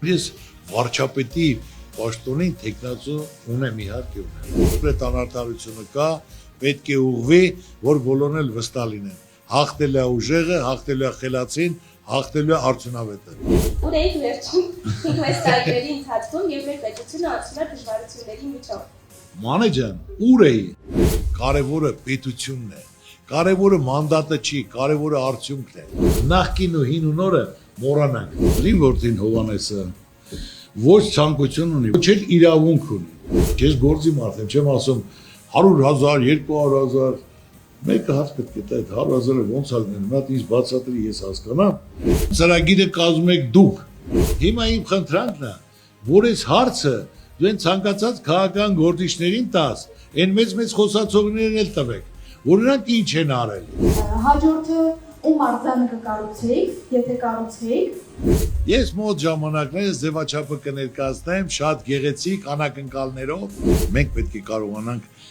Ես վարչապետի պաշտոնին տեխնացու ունեմ իհարկե ունեմ։ Կոնկրետ անարդարությունը կա, պետք է ուղղվի, որ բոլորն էլ վստահ լինեն։ Հաղթել է ուժեղը, հաղթել է խելացին, հաղթել է արդյունավետը։ Ուր էիք վերջում 5 տարիների ընթացքում եւ մեր պետությունը անցնում է դժվարությունների միջով։ Մանե ջան, ուր էի։ Կարևորը պետությունն է։ Կարևորը մանդատը չի, կարևորը արդյունքն է։ Նախկին ու հին ու նորը մոռանանք։ Իմ որդին Հովանեսը ոչ ցանկություն ունի, ոչ էլ իրավունք ունի։ Ես գործի մարդ եմ, չեմ ասում 100,000, 200,000, մեկը հատ պետք է տա այդ 100,000-ը ոնց ալնեն, նա ինձ բացատրի, ես հասկանամ։ Ծրագիրը կազմում եք դուք։ Հիմա իմ խնդրանքն է, որ այս հարցը դու այն ցանկացած քաղաքական գործիչներին տաս, այն մեծ խոսացողներին էլ տվեք, որ նրանք ինչ են արել։ Հաջորդը ում արձանը կկառուցեիք, եթե կառուցեիք։ Ես մոտ ժամանակներս ձևաչափը կներկայացնեմ շատ գեղեցիկ անակնկալներով։ Մենք պետք է կարողանանք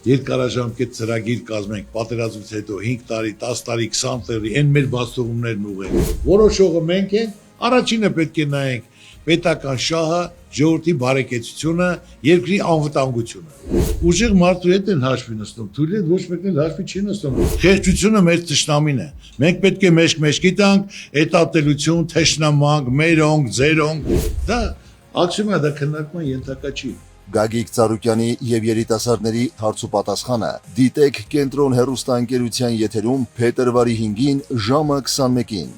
երկարաժամկետ ծրագիր կազմենք, պատերազմից հետո 5 տարի, 10 տարի, 20 տարի, այն մեր բացողումներն ուղղենք։ Որոշողը մենք ենք, առաջինը պետք է նայենք պետական շահը, ժողովրդի բարեկեցությունը, երկրի անվտանգությունը։ Ուժեղ մարդու հետ են հաշվի նստում, թույլ է ոչ մեկն էլ հաշվի չի նստում։ Խեղճությունը մեր թշնամին է։ Մենք պետք է մեջք տանք, էտատելություն, թշնամանք, մերոնք, ձերոնք։ Դա ակցիոն դա քննարկման ենթակա չի։ Գագիկ Ծառուկյանի եւ երիտասարդների հարց ու պատասխանը դիտեք կենտրոն հեռուստաընկերության եթերում փետրվարի 5-ին ժամը 21-ին։